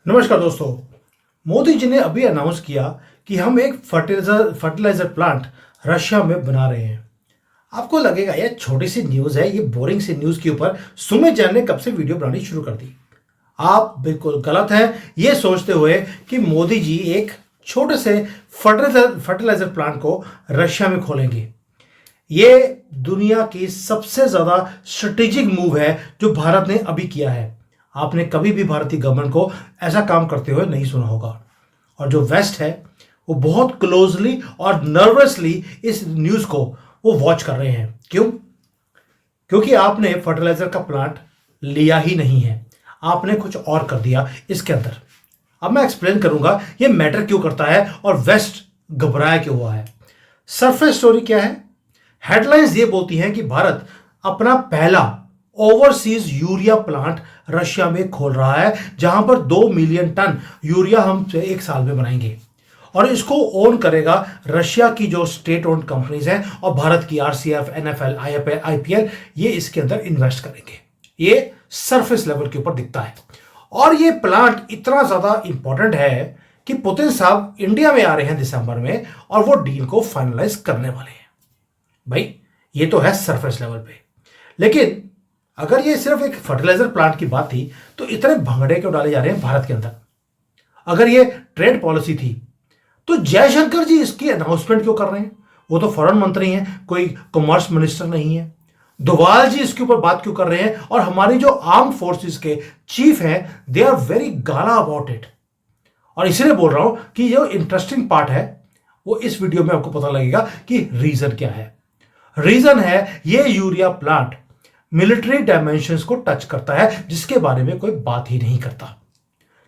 नमस्कार दोस्तों। मोदी जी ने अभी अनाउंस किया कि हम एक फर्टिलाइजर प्लांट रशिया में बना रहे हैं। आपको लगेगा यह छोटी सी न्यूज़ है, ये बोरिंग सी न्यूज़ के ऊपर सुमित जैन ने कब से वीडियो बनानी शुरू कर दी। आप बिल्कुल गलत हैं ये सोचते हुए कि मोदी जी एक छोटे से फर्टिलाइजर प्लांट को रशिया में खोलेंगे। ये दुनिया की सबसे ज्यादा स्ट्रेटेजिक मूव है जो भारत ने अभी किया है। आपने कभी भी भारतीय गवर्नमेंट को ऐसा काम करते हुए नहीं सुना होगा। और जो वेस्ट है वो बहुत क्लोजली और नर्वसली इस न्यूज को वो वॉच कर रहे हैं। क्यों? क्योंकि आपने फर्टिलाइजर का प्लांट लिया ही नहीं है, आपने कुछ और कर दिया इसके अंदर। अब मैं एक्सप्लेन करूंगा ये मैटर क्यों करता है और वेस्ट घबराया क्यों हुआ है। सरफेस स्टोरी क्या है? हेडलाइंस ये बोलती हैं कि भारत अपना पहला ओवरसीज यूरिया प्लांट रशिया में खोल रहा है, जहां पर 2 मिलियन टन यूरिया हम एक साल में बनाएंगे। और इसको ओन करेगा रशिया की जो स्टेट ओन्ड कंपनीज हैं और भारत की आरसीएफ, एनएफएल, आईपीएल, ये इसके अंदर इन्वेस्ट करेंगे। ये सरफेस लेवल के ऊपर दिखता है। और ये प्लांट इतना ज्यादा इंपॉर्टेंट है कि पुतिन साहब इंडिया में आ रहे हैं दिसंबर में और वो डील को फाइनलाइज करने वाले हैं। भाई ये तो है सरफेस लेवल पे, लेकिन अगर ये सिर्फ एक फर्टिलाइजर प्लांट की बात थी तो इतने भंगड़े क्यों डाले जा रहे हैं भारत के अंदर? अगर ये ट्रेड पॉलिसी थी तो जयशंकर जी इसकी अनाउंसमेंट क्यों कर रहे हैं? वो तो फॉरेन मंत्री हैं, कोई कॉमर्स मिनिस्टर नहीं है। डोवाल जी इसके ऊपर बात क्यों कर रहे हैं? और हमारी जो आर्म फोर्सेस के चीफ हैं they are very gala about it. और इसलिए बोल रहा हूं कि जो इंटरेस्टिंग पार्ट है वो इस वीडियो में आपको पता लगेगा कि रीजन क्या है। रीजन है ये यूरिया प्लांट मिलिट्री डायमेंशंस को टच करता है, जिसके बारे में कोई बात ही नहीं करता।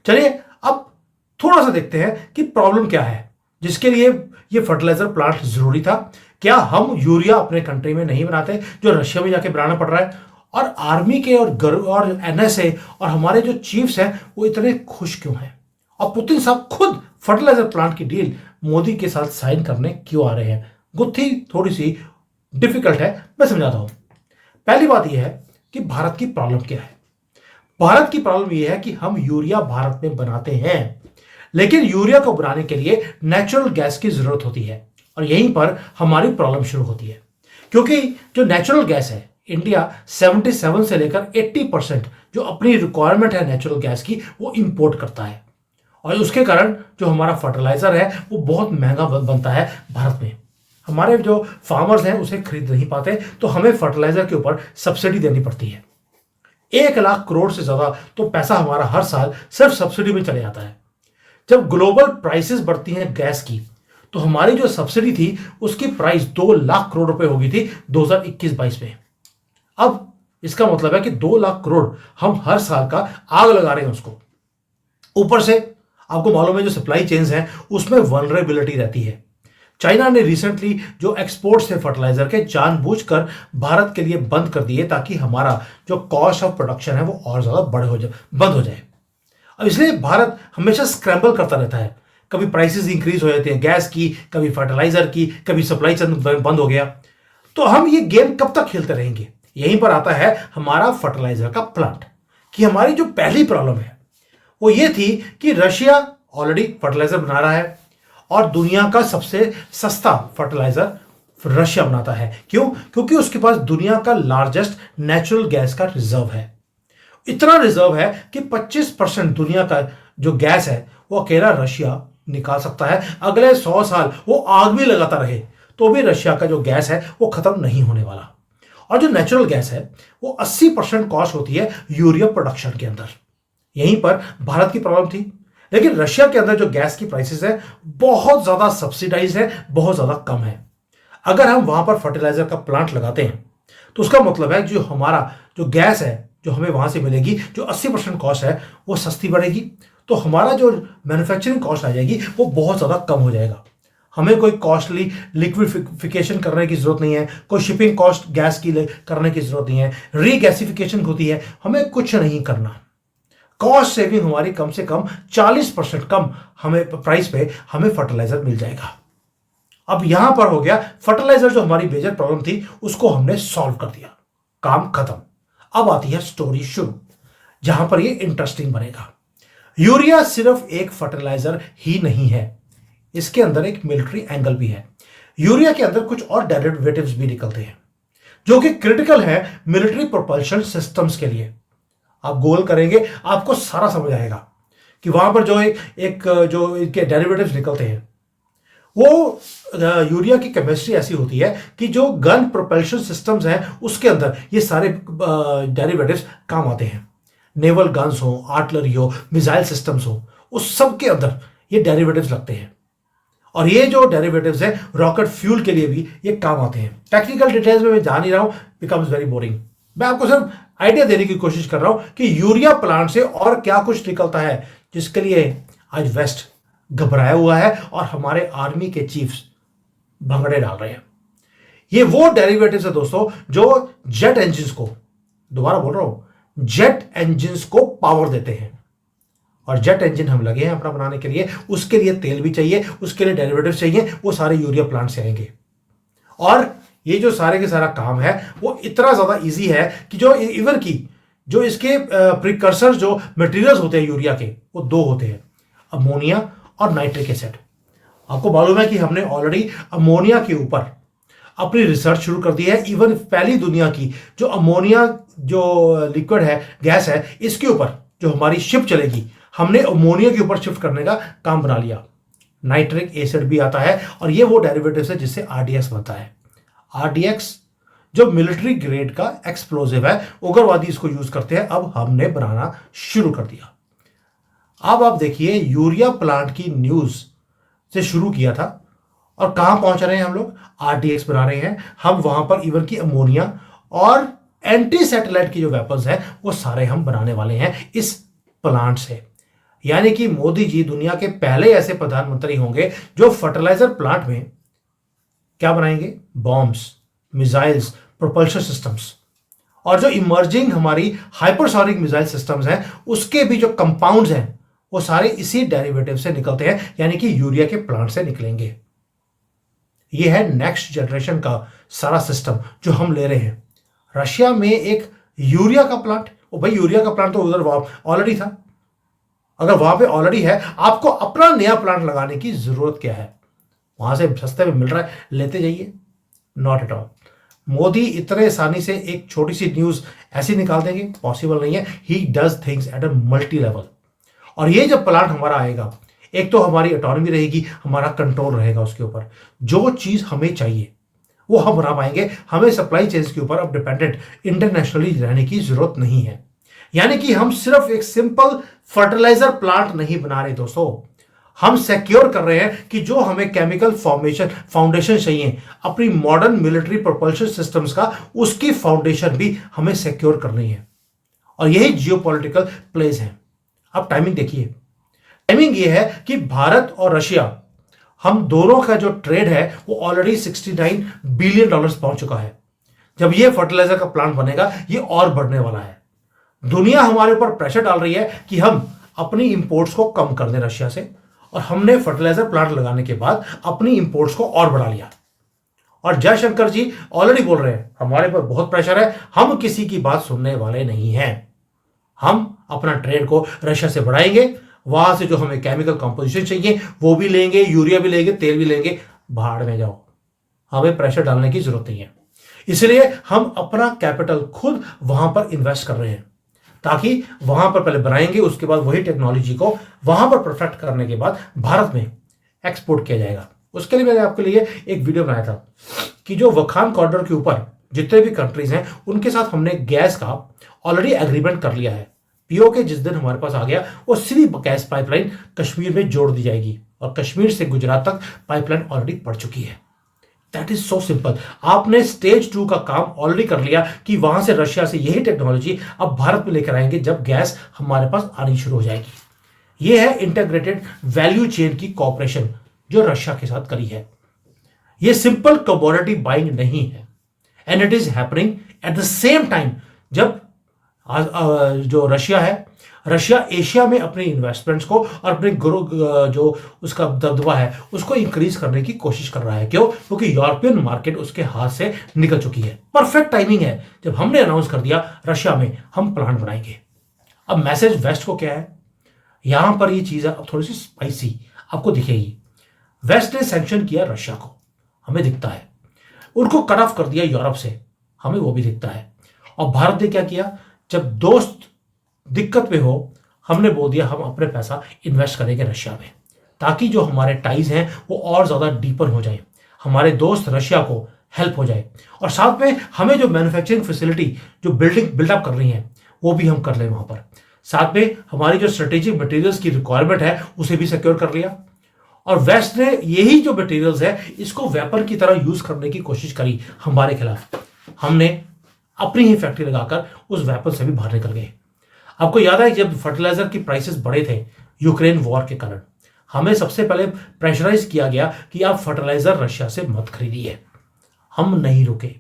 चलिए अब थोड़ा सा देखते हैं कि प्रॉब्लम क्या है जिसके लिए ये फर्टिलाइजर प्लांट जरूरी था। क्या हम यूरिया अपने कंट्री में नहीं बनाते जो रशिया में जाके बनाना पड़ रहा है? और आर्मी के और एनएसए और हमारे जो चीफ्स हैं वो इतने खुश क्यों हैं? और पुतिन साहब खुद फर्टिलाइजर प्लांट की डील मोदी के साथ साइन करने क्यों आ रहे हैं? गुत्थी थोड़ी सी डिफिकल्ट है, मैं समझाता हूं। पहली बात यह है कि भारत की प्रॉब्लम क्या है। भारत की प्रॉब्लम यह है कि हम यूरिया भारत में बनाते हैं, लेकिन यूरिया को बनाने के लिए नेचुरल गैस की जरूरत होती है। और यहीं पर हमारी प्रॉब्लम शुरू होती है, क्योंकि जो नेचुरल गैस है इंडिया 77 से लेकर 80% जो अपनी रिक्वायरमेंट है नेचुरल गैस की वो इंपोर्ट करता है। और उसके कारण जो हमारा फर्टिलाइजर है वो बहुत महंगा बनता है भारत में। हमारे जो फार्मर्स हैं उसे खरीद नहीं पाते, तो हमें फर्टिलाइजर के ऊपर सब्सिडी देनी पड़ती है। 1 लाख करोड़ से ज्यादा तो पैसा हमारा हर साल सिर्फ सब्सिडी में चले जाता है। जब ग्लोबल प्राइसेस बढ़ती हैं गैस की, तो हमारी जो सब्सिडी थी उसकी प्राइस 2 लाख करोड़ रुपए हो गई थी 2021-22 में। अब इसका मतलब है कि 2 लाख करोड़ हम हर साल का आग लगा रहे हैं उसको। ऊपर से आपको मालूम है जो सप्लाई चेन्स हैं उसमें वनरेबिलिटी रहती है। चाइना ने रिसेंटली जो एक्सपोर्ट्स थे फर्टिलाइजर के जानबूझकर भारत के लिए बंद कर दिए, ताकि हमारा जो कॉस्ट ऑफ प्रोडक्शन है वो और ज्यादा बंद हो जाए। अब इसलिए भारत हमेशा स्क्रैम्बल करता रहता है। कभी प्राइसेस इंक्रीज हो जाते हैं गैस की, कभी फर्टिलाइजर की, कभी सप्लाई चेन बंद हो गया। तो हम ये गेम कब तक खेलते रहेंगे? यहीं पर आता है हमारा फर्टिलाइजर का प्लांट। कि हमारी जो पहली प्रॉब्लम है वो ये थी कि रशिया ऑलरेडी फर्टिलाइजर बना रहा है और दुनिया का सबसे सस्ता फर्टिलाइजर रशिया बनाता है। क्यों? क्योंकि उसके पास दुनिया का लार्जेस्ट नेचुरल गैस का रिजर्व है। इतना रिजर्व है कि 25% दुनिया का जो गैस है वो अकेला रशिया निकाल सकता है। अगले 100 साल वो आग भी लगाता रहे तो भी रशिया का जो गैस है वो खत्म नहीं होने वाला। और जो नेचुरल गैस है वो 80% कॉस्ट होती है यूरिया प्रोडक्शन के अंदर। यहीं पर भारत की प्रॉब्लम थी। लेकिन रशिया के अंदर जो गैस की प्राइसेस है बहुत ज्यादा सब्सिडाइज है, बहुत ज्यादा कम है। अगर हम वहां पर फर्टिलाइजर का प्लांट लगाते हैं तो उसका मतलब है जो हमारा जो गैस है जो हमें वहां से मिलेगी, जो 80% कॉस्ट है वो सस्ती पड़ेगी। तो हमारा जो मैन्युफैक्चरिंग कॉस्ट आ जाएगी वो बहुत ज्यादा कम हो जाएगा। हमें कोई कॉस्टली लिक्विडिफिकेशन करने की जरूरत नहीं है, कोई शिपिंग कॉस्ट गैस की करने की जरूरत नहीं है, रीगैसिफिकेशन होती है, हमें कुछ नहीं करना। कॉस्ट सेविंग हमारी कम से कम 40% कम हमें प्राइस पे हमें फर्टिलाइजर मिल जाएगा। अब यहां पर हो गया फर्टिलाइजर जो हमारी मेजर प्रॉब्लम थी उसको हमने सॉल्व कर दिया, काम खत्म। अब आती है स्टोरी शुरू, जहां पर ये इंटरेस्टिंग बनेगा। यूरिया सिर्फ एक फर्टिलाइजर ही नहीं है, इसके अंदर एक मिलिट्री एंगल भी है। यूरिया के अंदर कुछ और डेरिवेटिव्स भी निकलते हैं जो कि क्रिटिकल है मिलिट्री प्रोपल्शन सिस्टम्स के लिए। आप गूगल करेंगे आपको सारा समझ आएगा कि वहां पर जो एक जो इनके डेरिवेटिव्स निकलते हैं वो यूरिया की केमिस्ट्री ऐसी होती है कि जो गन प्रोपल्शन सिस्टम्स हैं उसके अंदर ये सारे डेरिवेटिव्स काम आते हैं। नेवल गन्स हो, आर्टिलरी हो, मिसाइल सिस्टम्स हो, उस सब के अंदर ये डेरिवेटिव्स लगते हैं। और ये जो डेरिवेटिव्स हैं रॉकेट फ्यूल के लिए भी ये काम आते हैं। टेक्निकल डिटेल्स में मैं जा नहीं रहा हूं, बिकम्स वेरी बोरिंग। मैं आपको सिर्फ आइडिया देने की कोशिश कर रहा हूं कि यूरिया प्लांट से और क्या कुछ निकलता है जिसके लिए आज वेस्ट घबराया हुआ है और हमारे आर्मी के चीफ्स भंगड़े डाल रहे हैं। ये वो डेरिवेटिव्स है दोस्तों जो जेट इंजिन्स को, दोबारा बोल रहा हूं, जेट इंजिन्स को पावर देते हैं। और जेट इंजन हम लगे हैं अपना बनाने के लिए, उसके लिए तेल भी चाहिए, उसके लिए डेरिवेटिव चाहिए, वो सारे यूरिया प्लांट से आएंगे। और ये जो सारे के सारा काम है वो इतना ज्यादा इजी है कि जो इवन की जो इसके प्रिकर्सर जो मटेरियल्स होते हैं यूरिया के, वो दो होते हैं, अमोनिया और नाइट्रिक एसिड। आपको मालूम है कि हमने ऑलरेडी अमोनिया के ऊपर अपनी रिसर्च शुरू कर दी है। इवन पहली दुनिया की जो अमोनिया जो लिक्विड है, गैस है, इसके ऊपर जो हमारी शिप चलेगी हमने अमोनिया के ऊपर शिफ्ट करने का काम बना लिया। नाइट्रिक एसिड भी आता है और ये वो डेरिवेटिव है जिससे आरडीएक्स बनता है। आरडीएक्स जो मिलिट्री ग्रेड का एक्सप्लोजिव है, उग्रवादी इसको यूज करते हैं, अब हमने बनाना शुरू कर दिया। अब आप देखिए यूरिया प्लांट की न्यूज से शुरू किया था और कहां पहुंच रहे हैं हम लोग, आरडीएक्स बना रहे हैं हम। वहां पर इवन की अमोनिया और एंटी सैटेलाइट की जो वेपन्स हैं वो सारे हम बनाने वाले हैं इस प्लांट से। यानी कि मोदी जी दुनिया के पहले ऐसे प्रधानमंत्री होंगे जो फर्टिलाइजर प्लांट में क्या बनाएंगे, बॉम्ब्स, मिसाइल्स, प्रोपल्शन सिस्टम्स। और जो इमर्जिंग हमारी हाइपरसोनिक मिसाइल सिस्टम्स हैं उसके भी जो कंपाउंड्स हैं वो सारे इसी डेरिवेटिव से निकलते हैं, यानी कि यूरिया के प्लांट से निकलेंगे। ये है नेक्स्ट जनरेशन का सारा सिस्टम जो हम ले रहे हैं। रशिया में एक यूरिया का प्लांट, ओ भाई यूरिया का प्लांट तो उधर ऑलरेडी था। अगर वहां पे ऑलरेडी है, आपको अपना नया प्लांट लगाने की जरूरत क्या है? वहां से सस्ते में मिल रहा है, लेते जाइए। Not at all. मोदी इतने आसानी से एक छोटी सी न्यूज ऐसी निकाल देंगे, पॉसिबल नहीं है। He does things at a multi level. और ये जब प्लांट हमारा आएगा, एक तो हमारी ऑटोनॉमी रहेगी, हमारा कंट्रोल रहेगा उसके ऊपर। जो चीज हमें चाहिए वो हम बना पाएंगे। हमें सप्लाई चेन्स के ऊपर अब डिपेंडेंट इंटरनेशनली रहने की जरूरत नहीं है। यानी कि हम सिर्फ एक सिंपल फर्टिलाइजर प्लांट नहीं बना रहे दोस्तों, हम सिक्योर कर रहे हैं कि जो हमें केमिकल फाउंडेशन चाहिए अपनी मॉडर्न मिलिट्री प्रोपल्शन सिस्टम्स का, उसकी फाउंडेशन भी हमें सिक्योर करनी है। और यही जियोपॉलिटिकल प्लेस है। अब टाइमिंग देखिए, टाइमिंग ये है कि भारत और रशिया, हम दोनों का जो ट्रेड है वो ऑलरेडी $69 बिलियन पहुंच चुका है। जब ये फर्टिलाइजर का प्लांट बनेगा ये और बढ़ने वाला है। दुनिया हमारे ऊपर प्रेशर डाल रही है कि हम अपनी इंपोर्ट्स को कम कर दें रशिया से, और हमने फर्टिलाइजर प्लांट लगाने के बाद अपनी इंपोर्ट्स को और बढ़ा लिया। और जयशंकर जी ऑलरेडी बोल रहे हैं हमारे पर बहुत प्रेशर है, हम किसी की बात सुनने वाले नहीं हैं। हम अपना ट्रेड को रशिया से बढ़ाएंगे, वहां से जो हमें केमिकल कंपोजिशन चाहिए वो भी लेंगे, यूरिया भी लेंगे, तेल भी लेंगे। भाड़ में जाओ, हमें प्रेशर डालने की जरूरत नहीं है। इसलिए हम अपना कैपिटल खुद वहां पर इन्वेस्ट कर रहे हैं, ताकि वहां पर पहले बनाएंगे, उसके बाद वही टेक्नोलॉजी को वहां पर परफेक्ट करने के बाद भारत में एक्सपोर्ट किया जाएगा। उसके लिए मैंने आपके लिए एक वीडियो बनाया था कि जो वखान कॉरिडोर के ऊपर जितने भी कंट्रीज हैं उनके साथ हमने गैस का ऑलरेडी एग्रीमेंट कर लिया है। पीओके जिस दिन हमारे पास आ गया, वो सीधी गैस पाइपलाइन कश्मीर में जोड़ दी जाएगी और कश्मीर से गुजरात तक पाइपलाइन ऑलरेडी पड़ चुकी है। That is so simple. आपने स्टेज 2 का काम ऑलरेडी कर लिया कि वहां से रशिया से यही टेक्नोलॉजी अब भारत में लेकर आएंगे जब गैस हमारे पास आनी शुरू हो जाएगी। यह है इंटीग्रेटेड वैल्यू चेन की कॉपरेशन जो रशिया के साथ करी है। यह सिंपल कमोडिटी बाइंग नहीं है, and it is happening at the same time जब जो रशिया है, रशिया एशिया में अपने इन्वेस्टमेंट्स को और अपने जो उसका दबदबा है उसको इंक्रीज करने की कोशिश कर रहा है। क्यों? क्योंकि यूरोपियन मार्केट उसके हाथ से निकल चुकी है। परफेक्ट टाइमिंग है जब हमने अनाउंस कर दिया रशिया में हम प्लांट बनाएंगे। अब मैसेज वेस्ट को क्या है? यहां पर ये चीज है अब थोड़ी सी स्पाइसी आपको दिखेगी। वेस्ट ने सैंक्शन किया रशिया को, हमें दिखता है। उनको कट ऑफ कर दिया यूरोप से, हमें वो भी दिखता है। और भारत ने क्या किया, जब दोस्त दिक्कत में हो, हमने बोल दिया हम अपने पैसा इन्वेस्ट करेंगे रशिया में, ताकि जो हमारे टाइज हैं वो और ज्यादा डीपर हो जाए, हमारे दोस्त रशिया को हेल्प हो जाए। और साथ में हमें जो मैन्युफैक्चरिंग फैसिलिटी जो बिल्डअप कर रही है वो भी हम कर लें वहां पर। साथ में हमारी जो स्ट्रेटेजिक मटेरियल्स की रिक्वायरमेंट है उसे भी सिक्योर कर लिया। और वेस्ट ने यही जो मटेरियल्स है इसको वेपन की तरह यूज करने की कोशिश करी हमारे खिलाफ। हमने अपनी ही फैक्ट्री लगाकर उस वेपन से भी बाहर निकल गए। आपको याद है जब फर्टिलाइजर की प्राइसेस बढ़े थे यूक्रेन वॉर के कारण, हमें सबसे पहले प्रेशराइज किया गया कि आप फर्टिलाइजर रशिया से मत खरीदिए। हम नहीं रुके।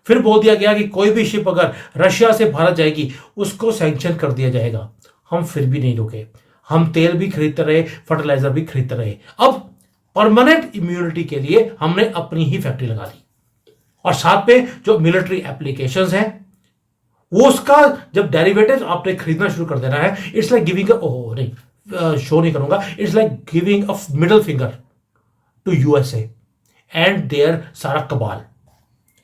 फिर बोल दिया गया कि कोई भी शिप अगर रशिया से भारत जाएगी उसको सैंक्शन कर दिया जाएगा। हम फिर भी नहीं रुके। हम तेल भी खरीदते रहे, फर्टिलाइजर भी खरीदते रहे। अब परमानेंट इम्यूनिटी के लिए हमने अपनी ही फैक्ट्री लगा दी। और साथ में जो मिलिट्री एप्लीकेशंस हैं वो उसका जब डेरिवेटिव आपने खरीदना शुरू कर देना है, इट्स लाइक गिविंग ओह नहीं शो नहीं करूंगा, it's like giving a middle finger to USA and their सारा कबाल।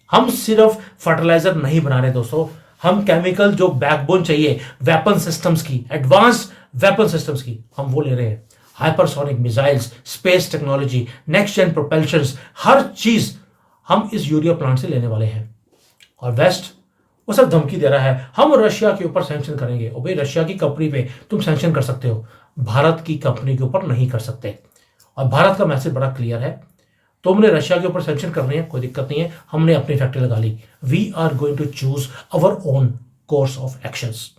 हम सिर्फ फर्टिलाइजर नहीं बना रहे दोस्तों, हम केमिकल जो बैकबोन चाहिए वेपन सिस्टम्स की, एडवांस वेपन सिस्टम्स की, हम वो ले रहे हैं। Hypersonic missiles, space technology, next gen propulsions, हर चीज हम इस यूरिया प्लांट से लेने वाले हैं। और वेस्ट वो सब धमकी दे रहा है हम रशिया के ऊपर सैंक्शन करेंगे। और भाई रशिया की कंपनी पे तुम सैंक्शन कर सकते हो, भारत की कंपनी के ऊपर नहीं कर सकते। और भारत का मैसेज बड़ा क्लियर है, तुमने रशिया के ऊपर सैंक्शन करनी है कोई दिक्कत नहीं है, हमने अपनी फैक्ट्री लगा ली। We are going to choose our own course of actions.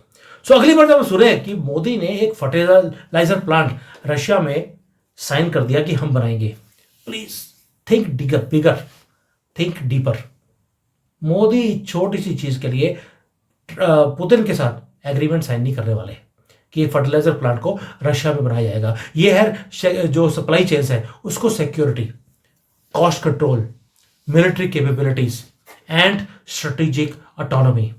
So अगली बार जब सुने कि मोदी ने एक फर्टिलाइजर प्लांट रशिया में साइन कर दिया कि हम बनाएंगे, please think bigger, think deeper. Modi छोटी सी चीज के लिए पुतिन के साथ एग्रीमेंट साइन नहीं करने वाले कि फर्टिलाइजर प्लांट को रशिया में बनाया जाएगा। ये है जो सप्लाई चेन्स है उसको security, cost control, military capabilities and strategic autonomy.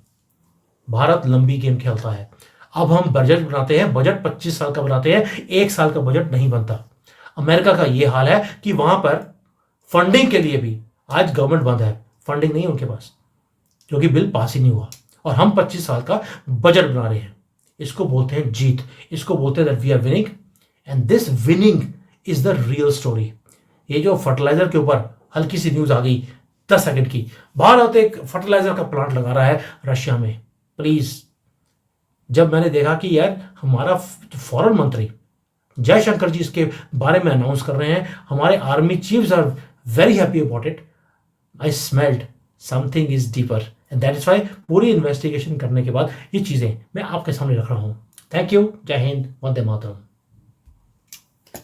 Bharat लंबी गेम खेलता है। अब हम बजट बनाते हैं, बजट 25 साल का बनाते हैं, 1 साल का बजट नहीं बनता। अमेरिका का यह हाल है कि वहां पर फंडिंग के लिए भी आज गवर्नमेंट बंद है, फंडिंग नहीं है उनके पास क्योंकि बिल पास ही नहीं हुआ। और हम 25 साल का बजट बना रहे हैं। इसको बोलते हैं जीत, इसको बोलते हैं that we are winning and this winning is the real story. ये जो फर्टिलाइजर के ऊपर हल्की सी न्यूज आ गई 10 सेकंड की, भारत एक फर्टिलाइजर का प्लांट लगा रहा है रशिया में, प्लीज। जब मैंने देखा कि यार हमारा फॉरेन मंत्री जयशंकर जी इसके बारे में अनाउंस कर रहे हैं, हमारे army chiefs are very happy about it, I smelled something is deeper and that is why पूरी इन्वेस्टिगेशन करने के बाद ये चीजें मैं आपके सामने रख रहा हूं। थैंक यू, जय हिंद, वंदे मातरम।